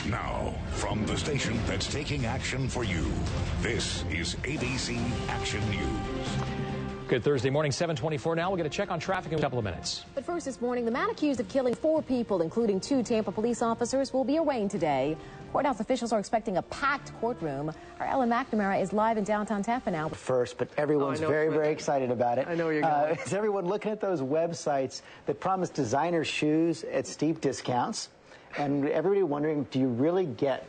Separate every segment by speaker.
Speaker 1: Now, from the station that's taking action for you, this is ABC Action News.
Speaker 2: Good Thursday morning, 7:24 now. We'll get a check on traffic in a couple of minutes.
Speaker 3: But first this morning, the man accused of killing 4 people, including 2 Tampa police officers, will be arraigned today. Courthouse officials are expecting a packed courtroom. Our Ellen McNamara is live in downtown Tampa now.
Speaker 4: First, but everyone's very excited about it.
Speaker 5: I know where you're going.
Speaker 4: Is everyone looking at those websites that promise designer shoes at steep discounts? And everybody wondering, do you really get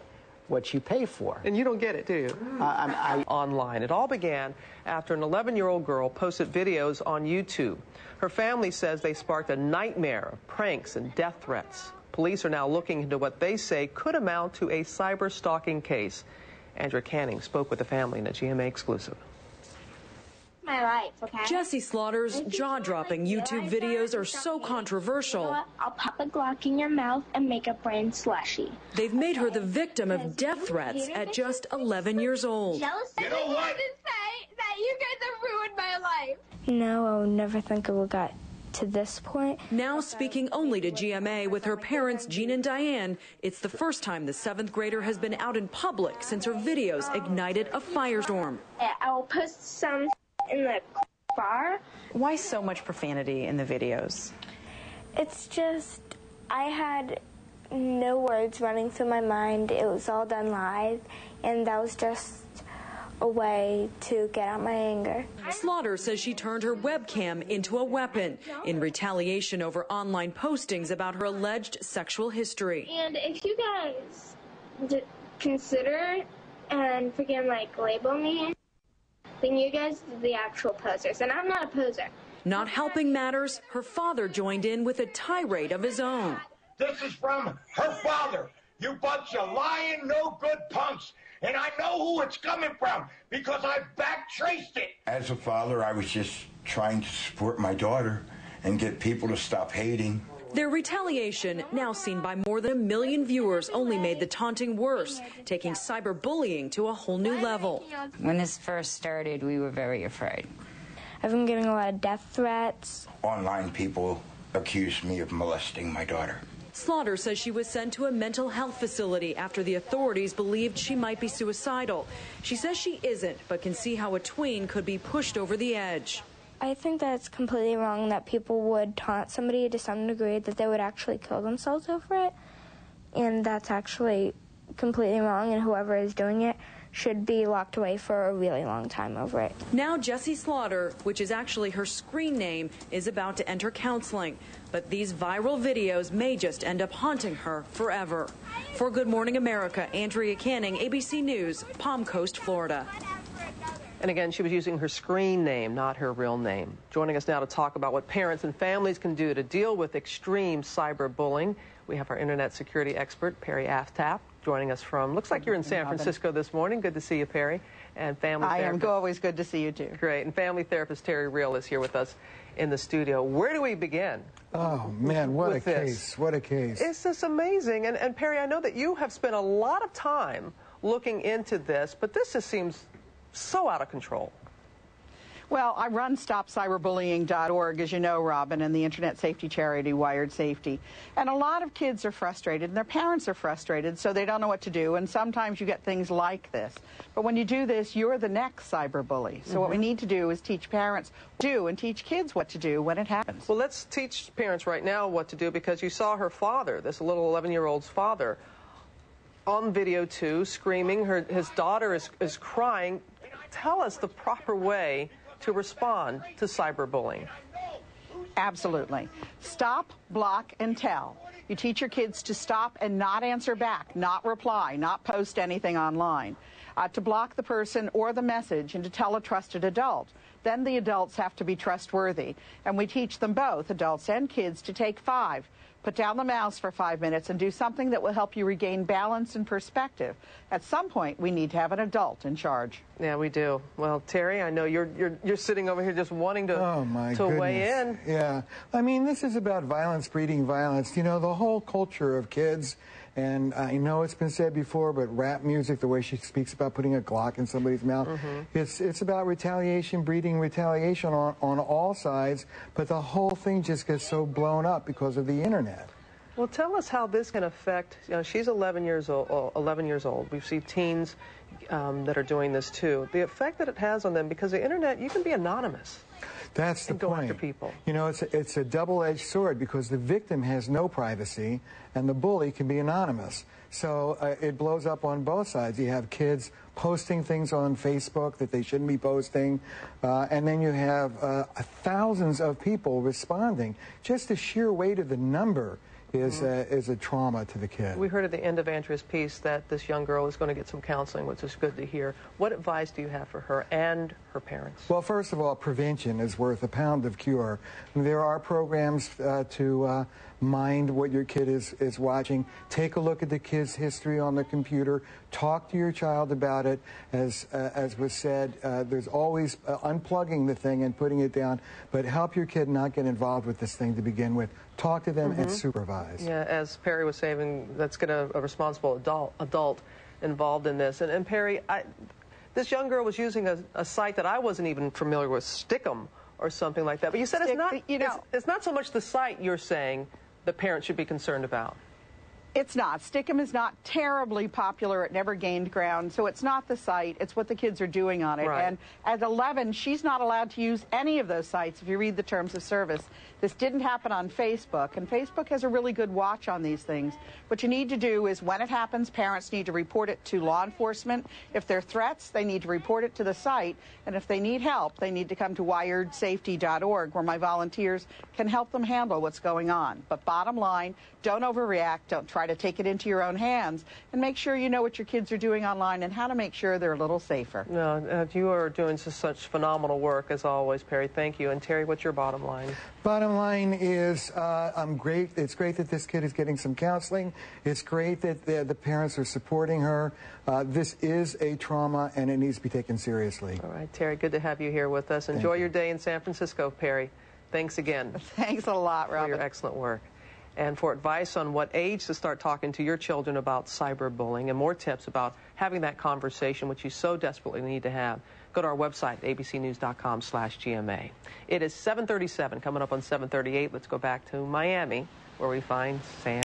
Speaker 4: what you pay for?
Speaker 5: And you don't get it, do you? Online. It all began after an 11-year-old girl posted videos on YouTube. Her family says they sparked a nightmare of pranks and death threats. Police are now looking into what they say could amount to a cyber stalking case. Andrea Canning spoke with the family in a GMA exclusive.
Speaker 6: My life, okay?
Speaker 7: Jessi Slaughter's jaw-dropping YouTube videos are so controversial.
Speaker 6: You know, I'll pop a Glock in your mouth and make a brain slushy.
Speaker 7: They've made her the victim of death threats at just 11 years old.
Speaker 6: Jealous?
Speaker 8: You know what?
Speaker 6: To say that you guys have ruined my life. No, I would never think it would got to this point.
Speaker 7: Now speaking only to GMA with her parents, Jean and Diane, it's the first time the 7th grader has been out in public since her videos ignited a firestorm.
Speaker 6: I will post some in the bar.
Speaker 9: Why so much profanity in the videos?
Speaker 6: It's just, I had no words running through my mind. It was all done live, and that was just a way to get out my anger.
Speaker 7: Slaughter says she turned her webcam into a weapon in retaliation over online postings about her alleged sexual history.
Speaker 6: And if you guys consider and freaking label me, then you guys are the actual posers, and I'm not a poser.
Speaker 7: Not helping matters, her father joined in with a tirade of his own.
Speaker 8: This is from her father. You bunch of lying, no good punks. And I know who it's coming from because I back-traced it.
Speaker 10: As a father, I was just trying to support my daughter and get people to stop hating.
Speaker 7: Their retaliation, now seen by more than 1 million viewers, only made the taunting worse, taking cyberbullying to a whole new level.
Speaker 11: When this first started, we were very afraid.
Speaker 6: I've been getting a lot of death threats.
Speaker 10: Online people accused me of molesting my daughter.
Speaker 7: Slaughter says she was sent to a mental health facility after the authorities believed she might be suicidal. She says she isn't, but can see how a tween could be pushed over the edge.
Speaker 6: I think that it's completely wrong that people would taunt somebody to some degree that they would actually kill themselves over it. And that's actually completely wrong, and whoever is doing it should be locked away for a really long time over it.
Speaker 7: Now Jessi Slaughter, which is actually her screen name, is about to enter counseling. But these viral videos may just end up haunting her forever. For Good Morning America, Andrea Canning, ABC News, Palm Coast, Florida.
Speaker 5: And again, she was using her screen name, not her real name. Joining us now to talk about what parents and families can do to deal with extreme cyberbullying, we have our internet security expert, Perry Aftap, joining us from, looks like you're in San Francisco this morning. Good to see you, Perry. And family therapist.
Speaker 9: I am always good to see you, too.
Speaker 5: Great. And family therapist Terry Real is here with us in the studio. Where do we begin?
Speaker 12: Oh, man, what a case. What a case.
Speaker 5: It's just amazing. And Perry, I know that you have spent a lot of time looking into this, but this just seems so out of control.
Speaker 9: Well, I run StopCyberbullying.org, as you know, Robin, and the internet safety charity Wired Safety. And a lot of kids are frustrated, and their parents are frustrated, so they don't know what to do. And sometimes you get things like this. But when you do this, you're the next cyberbully. So what we need to do is teach parents what to do and teach kids what to do when it happens.
Speaker 5: Well, let's teach parents right now what to do, because you saw her father, this little 11-year-old's father, on video too, screaming. His daughter is crying. Tell us the proper way to respond to cyberbullying.
Speaker 9: Absolutely. Stop, block, and tell. You teach your kids to stop and not answer back, not reply, not post anything online, to block the person or the message, and to tell a trusted adult. Then the adults have to be trustworthy. And we teach them both, adults and kids, to take 5. Put down the mouse for 5 minutes and do something that will help you regain balance and perspective. At some point, we need to have an adult in charge.
Speaker 5: Yeah, we do. Well, Terry, I know you're sitting over here just wanting to weigh in.
Speaker 12: Yeah. I mean, this is about violence breeding violence. You know, the whole culture of kids, and I know it's been said before, but rap music, the way she speaks about putting a Glock in somebody's mouth, it's about retaliation breeding getting retaliation on all sides, but the whole thing just gets so blown up because of the internet.
Speaker 5: Well, tell us how this can affect, she's 11 years old. We've seen teens that are doing this too. The effect that it has on them, because the internet, you can be anonymous.
Speaker 12: That's the point.
Speaker 5: Go after people.
Speaker 12: You know, it's a double-edged sword because the victim has no privacy and the bully can be anonymous. So it blows up on both sides. You have kids posting things on Facebook that they shouldn't be posting, and then you have thousands of people responding. Just the sheer weight of the number is a trauma to the kid.
Speaker 5: We heard at the end of Andrea's piece that this young girl is going to get some counseling, which is good to hear. What advice do you have for her and her parents?
Speaker 12: Well, first of all, prevention is worth a pound of cure. There are programs to mind what your kid is watching. Take a look at the kid's history on the computer. Talk to your child about it. As was said, there's always unplugging the thing and putting it down, but help your kid not get involved with this thing to begin with. Talk to them and supervise.
Speaker 5: Yeah, as Perry was saying, let's get a responsible adult involved in this. And Perry, this young girl was using a site that I wasn't even familiar with, Stickum or something like that. But you said it's not so much the site you're saying the parents should be concerned about.
Speaker 9: It's not. Stickum is not terribly popular. It never gained ground. So it's not the site. It's what the kids are doing on it.
Speaker 5: Right.
Speaker 9: And at 11, she's not allowed to use any of those sites if you read the terms of service. This didn't happen on Facebook. And Facebook has a really good watch on these things. What you need to do is when it happens, parents need to report it to law enforcement. If they're threats, they need to report it to the site. And if they need help, they need to come to wiredsafety.org, where my volunteers can help them handle what's going on. But bottom line, don't overreact. Don't try to take it into your own hands, and make sure you know what your kids are doing online and how to make sure they're a little safer.
Speaker 5: No, you are doing such phenomenal work as always, Perry. Thank you. And Terry, what's your bottom line?
Speaker 12: Bottom line is I'm great. It's great that this kid is getting some counseling. It's great that the parents are supporting her. This is a trauma, and it needs to be taken seriously.
Speaker 5: All right, Terry, good to have you here with us. Enjoy your day in San Francisco, Perry. Thanks again.
Speaker 9: Thanks a lot, Robin.
Speaker 5: For your excellent work. And for advice on what age to start talking to your children about cyberbullying and more tips about having that conversation, which you so desperately need to have, go to our website, abcnews.com/GMA. It is 7:37, coming up on 7:38. Let's go back to Miami, where we find Sam.